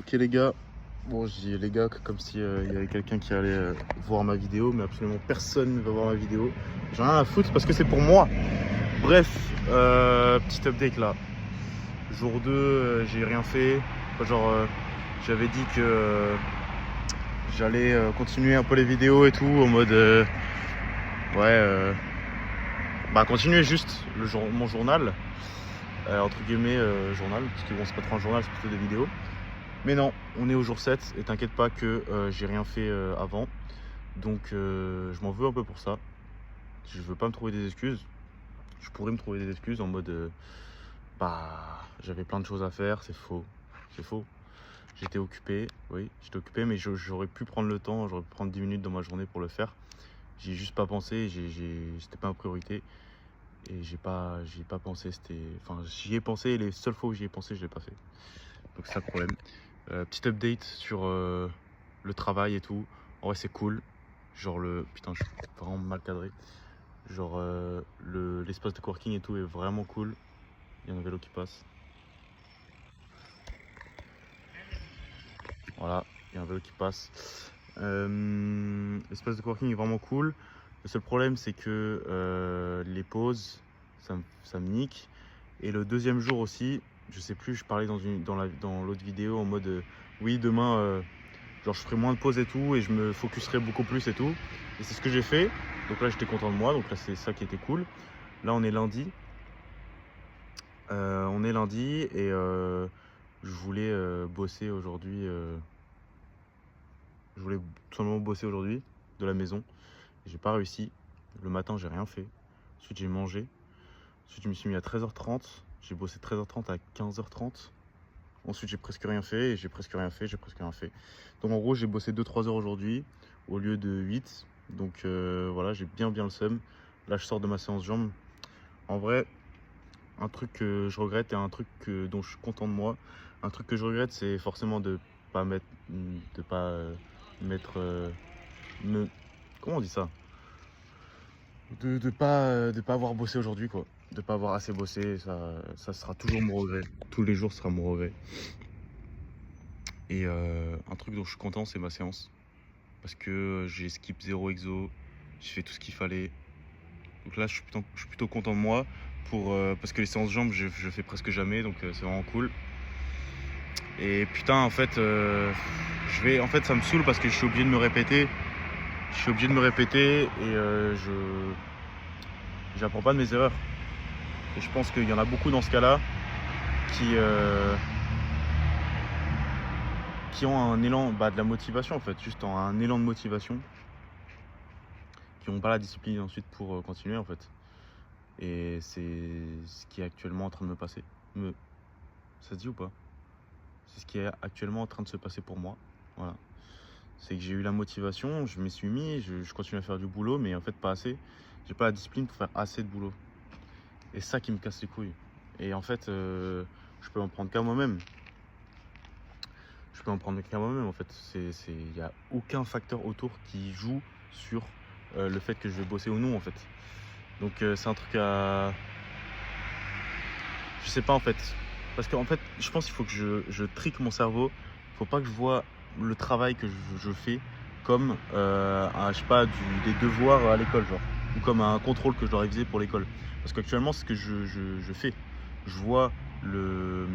Ok les gars, bon je dis les gars comme si y avait quelqu'un qui allait voir ma vidéo, mais absolument personne ne va voir ma vidéo. J'en ai rien à foutre parce que c'est pour moi. Bref, petit update là. Jour 2, j'ai rien fait. Enfin, genre j'avais dit que j'allais continuer un peu les vidéos et tout en mode ouais bah continuer juste mon journal entre guillemets journal parce que bon c'est pas trop un journal, c'est plutôt des vidéos. Mais non, on est au jour 7 et t'inquiète pas que j'ai rien fait avant. Donc je m'en veux un peu pour ça. Je veux pas me trouver des excuses. Je pourrais me trouver des excuses en mode bah j'avais plein de choses à faire, c'est faux. C'est faux. J'étais occupé, oui, j'étais occupé, mais j'aurais pu prendre le temps, j'aurais pu prendre 10 minutes dans ma journée pour le faire. J'y ai juste pas pensé, c'était pas ma priorité. Et j'y ai pas pensé, enfin j'y ai pensé et les seules fois où j'y ai pensé, je l'ai pas fait. Donc c'est ça le problème. Petit update sur le travail et tout. En vrai, c'est cool. Genre putain, je suis vraiment mal cadré. Genre l'espace de coworking et tout est vraiment cool. Il y a un vélo qui passe. Voilà, il y a un vélo qui passe. L'espace de coworking est vraiment cool. Le seul problème, c'est que les pauses, ça me nique. Et le deuxième jour aussi, je sais plus, je parlais dans l'autre vidéo en mode oui, demain, genre je ferai moins de pauses et tout, et je me focuserai beaucoup plus et tout. Et c'est ce que j'ai fait. Donc là, j'étais content de moi. Donc là, c'est ça qui était cool. Là, on est lundi. Et je voulais bosser aujourd'hui. Je voulais tout simplement bosser aujourd'hui de la maison. J'ai pas réussi. Le matin, j'ai rien fait. Ensuite, j'ai mangé. Ensuite, je me suis mis à 13h30. J'ai bossé de 13h30 à 15h30. Ensuite, j'ai presque rien fait. Et j'ai presque rien fait. J'ai presque rien fait. Donc, en gros, j'ai bossé 2-3 heures aujourd'hui au lieu de 8. Donc, voilà, j'ai bien le seum. Là, je sors de ma séance jambes. En vrai, un truc que je regrette et un truc dont je suis content de moi. Un truc que je regrette, c'est forcément pas mettre, de pas mettre, me, comment on dit ça? De pas avoir bossé aujourd'hui, quoi. De pas avoir assez bossé, ça sera toujours mon regret. Tous les jours sera mon regret. Et un truc dont je suis content, c'est ma séance. Parce que j'ai skip 0 exo, j'ai fait tout ce qu'il fallait. Donc là, je suis plutôt content de moi. Parce que les séances jambes, je fais presque jamais, donc c'est vraiment cool. Et putain, en fait, en fait, ça me saoule parce que je suis obligé de me répéter. Je suis obligé de me répéter et j'apprends pas de mes erreurs. Et je pense qu'il y en a beaucoup dans ce cas-là qui, euh, qui ont un élan, de la motivation en fait, juste un élan de motivation, qui n'ont pas la discipline ensuite pour continuer en fait. Et c'est ce qui est actuellement en train de me passer. Ça se dit ou pas? C'est ce qui est actuellement en train de se passer pour moi. Voilà. C'est que j'ai eu la motivation, je m'y suis mis, je continue à faire du boulot, mais en fait pas assez. J'ai pas la discipline pour faire assez de boulot. Et ça qui me casse les couilles. Et en fait, je peux en prendre qu'à moi-même. Je peux en prendre qu'à moi-même en fait. Il n'y a aucun facteur autour qui joue sur le fait que je vais bosser ou non en fait. Donc c'est un truc à... Je sais pas en fait. Parce qu'en fait, je pense qu'il faut que je trique mon cerveau. Faut pas que je vois le travail que je fais comme je sais pas, des devoirs à l'école genre. Ou comme un contrôle que je dois réviser pour l'école. Parce qu'actuellement, c'est ce que je fais. Je vois le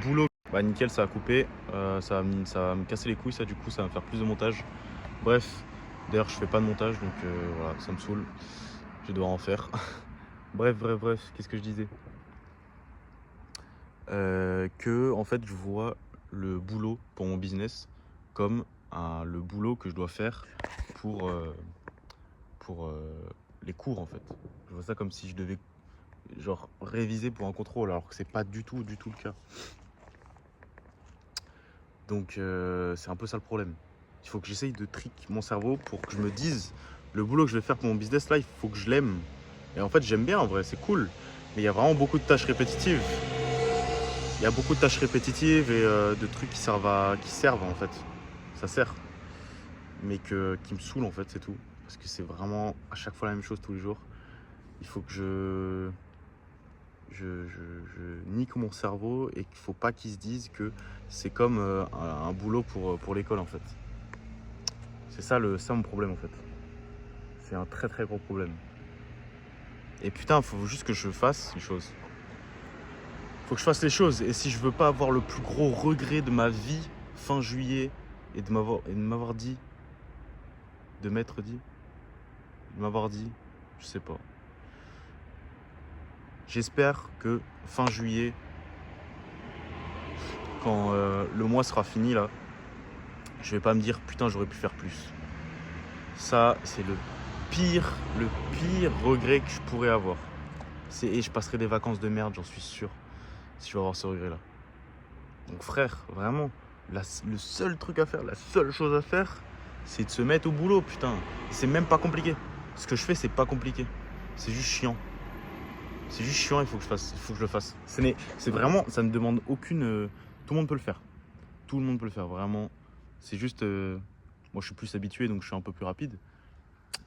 boulot. Bah nickel, ça a coupé. Ça va me casser les couilles, ça du coup, ça va me faire plus de montage. Bref, d'ailleurs, je fais pas de montage, donc voilà, ça me saoule. Je dois en faire. Bref, qu'est-ce que je disais? Que en fait je vois le boulot pour mon business comme le boulot que je dois faire pour, pour les cours en fait. Je vois ça comme si je devais genre réviser pour un contrôle alors que c'est pas du tout le cas. Donc c'est un peu ça le problème. Il faut que j'essaye de trick mon cerveau pour que je me dise le boulot que je vais faire pour mon business là, il faut que je l'aime. Et en fait j'aime bien en vrai, c'est cool. Mais il y a vraiment beaucoup de tâches répétitives. Il y a beaucoup de tâches répétitives et de trucs qui servent en fait. Ça sert. Mais qui me saoulent en fait, c'est tout. Parce que c'est vraiment à chaque fois la même chose tous les jours. Il faut que je... je nique mon cerveau et qu'il faut pas qu'il se dise que c'est comme un boulot pour l'école en fait. C'est ça mon problème en fait. C'est un très très gros problème. Et putain, faut juste que je fasse les choses. Faut que je fasse les choses. Et si je veux pas avoir le plus gros regret de ma vie fin juillet et de m'avoir dit, de m'être dit, de m'avoir dit, je sais pas. J'espère que fin juillet, quand le mois sera fini là, je vais pas me dire putain j'aurais pu faire plus. Ça c'est le pire regret que je pourrais avoir. Et je passerai des vacances de merde, j'en suis sûr, si je vais avoir ce regret là. Donc frère, vraiment, le seul truc à faire, la seule chose à faire, c'est de se mettre au boulot, putain. C'est même pas compliqué. Ce que je fais, c'est pas compliqué. C'est juste chiant. C'est juste chiant, il faut que je le fasse. C'est vraiment, ça ne demande aucune... tout le monde peut le faire. Tout le monde peut le faire, vraiment. C'est juste... moi, je suis plus habitué, donc je suis un peu plus rapide.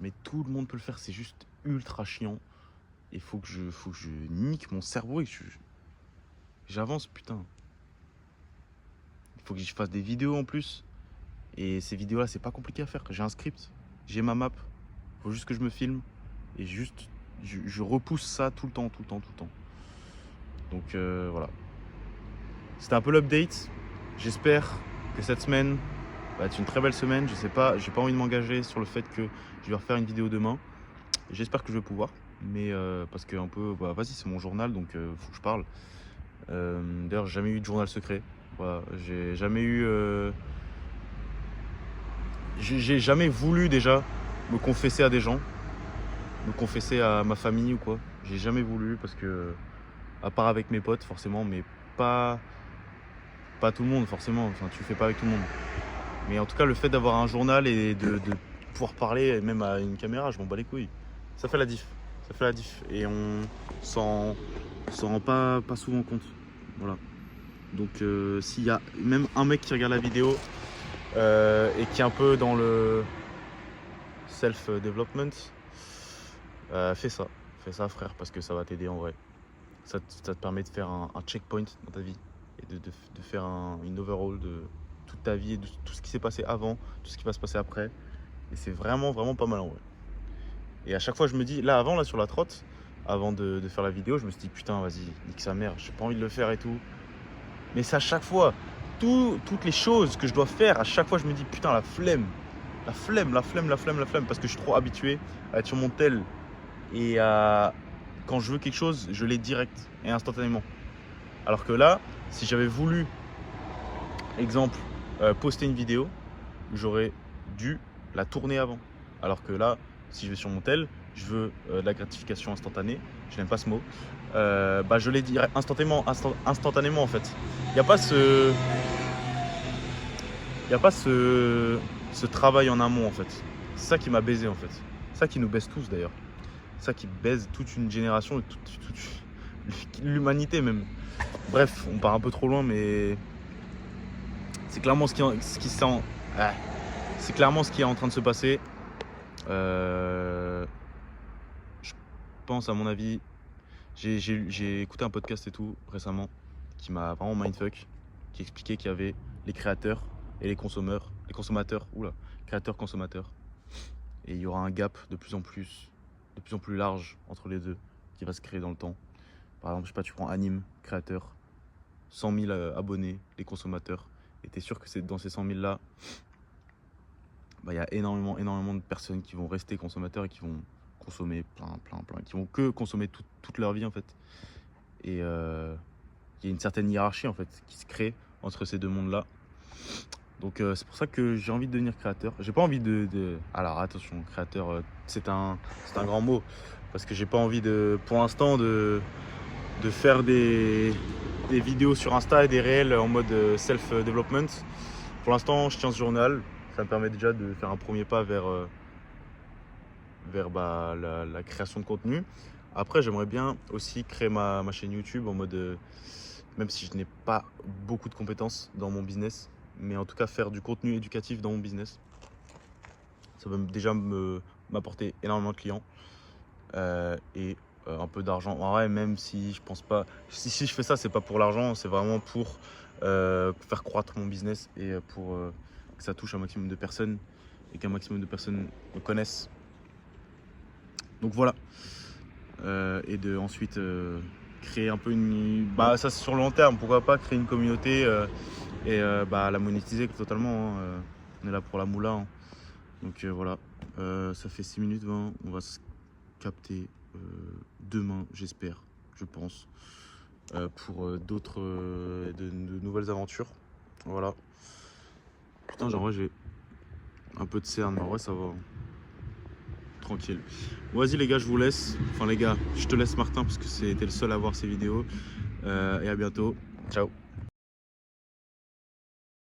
Mais tout le monde peut le faire, c'est juste ultra chiant. Il faut que je nique mon cerveau et que j'avance, putain. Il faut que je fasse des vidéos en plus. Et ces vidéos-là, c'est pas compliqué à faire. J'ai un script, j'ai ma map. Il faut juste que je me filme. Et juste, je repousse ça tout le temps. Donc voilà. C'était un peu l'update. J'espère que cette semaine va être une très belle semaine. Je sais pas, j'ai pas envie de m'engager sur le fait que je vais refaire une vidéo demain. J'espère que je vais pouvoir. Mais parce que un peu, bah, vas-y, c'est mon journal, donc faut que je parle. D'ailleurs, j'ai jamais eu de journal secret. Voilà, j'ai jamais eu... j'ai jamais voulu déjà me confesser à des gens, me confesser à ma famille ou quoi. J'ai jamais voulu parce que, à part avec mes potes forcément, mais pas tout le monde forcément. Enfin, tu le fais pas avec tout le monde. Mais en tout cas, le fait d'avoir un journal et de pouvoir parler même à une caméra, je m'en bats les couilles. Ça fait la diff. Ça fait la diff. Et on s'en rend pas souvent compte. Voilà. Donc s'il y a même un mec qui regarde la vidéo et qui est un peu dans le self-development, fais ça frère, parce que ça va t'aider en vrai. Ça te permet de faire un checkpoint dans ta vie et de faire une overhaul de toute ta vie et de tout ce qui s'est passé avant, tout ce qui va se passer après. Et c'est vraiment pas mal en vrai. Et à chaque fois je me dis, là sur la trotte, avant de faire la vidéo, je me suis dit putain vas-y, nique sa mère, j'ai pas envie de le faire et tout. Mais c'est à chaque fois, toutes les choses que je dois faire, à chaque fois je me dis putain la flemme, parce que je suis trop habitué à être sur mon tel et quand je veux quelque chose, je l'ai direct et instantanément. Alors que là, si j'avais voulu, exemple, poster une vidéo, j'aurais dû la tourner avant. Alors que là, si je vais sur mon tel, je veux de la gratification instantanée, je n'aime pas ce mot, je l'ai dit instantanément en fait. Il n'y a pas ce travail en amont en fait. C'est ça qui m'a baisé en fait. C'est ça qui nous baise tous d'ailleurs. C'est ça qui baise toute une génération et toute l'humanité même. Bref, on part un peu trop loin, mais c'est clairement c'est clairement ce qui est en train de se passer. Je pense, à mon avis, j'ai écouté un podcast et tout récemment qui m'a vraiment mindfuck, qui expliquait qu'il y avait les créateurs et les consommateurs, créateurs, consommateurs. Et il y aura un gap de plus en plus large entre les deux qui va se créer dans le temps. Par exemple, je sais pas, tu prends Anime, créateur, 100 000 abonnés, les consommateurs. Et t'es sûr que c'est dans ces 100 000 là, il y a énormément de personnes qui vont rester consommateurs et qui vont consommer plein, qui vont que consommer toute leur vie en fait. Et il y a une certaine hiérarchie en fait qui se crée entre ces deux mondes là. Donc c'est pour ça que j'ai envie de devenir créateur. J'ai pas envie alors attention, créateur, c'est un grand mot. Parce que j'ai pas envie pour l'instant de faire des vidéos sur Insta et des réels en mode self-development. Pour l'instant, je tiens ce journal. Ça me permet déjà de faire un premier pas vers la création de contenu. Après, j'aimerais bien aussi créer ma chaîne YouTube en mode, même si je n'ai pas beaucoup de compétences dans mon business, mais en tout cas faire du contenu éducatif dans mon business. Ça va déjà m'apporter énormément de clients et un peu d'argent. En vrai, même si je pense pas, si je fais ça, c'est pas pour l'argent, c'est vraiment pour faire croître mon business et pour que ça touche un maximum de personnes et qu'un maximum de personnes me connaissent. Donc voilà. Et de ensuite créer un peu une... Bah ça c'est sur le long terme, pourquoi pas créer une communauté et la monétiser totalement. Hein. On est là pour la moula. Hein. Donc voilà, ça fait 6 minutes 20, on va se capter demain, j'espère, je pense, pour d'autres, de nouvelles aventures. Voilà. Putain, genre, ouais, j'ai un peu de cerne, mais en vrai, ça va. Tranquille. Vas-y, les gars, je vous laisse. Enfin, les gars, je te laisse, Martin, parce que c'était le seul à voir ces vidéos. Et à bientôt. Ciao.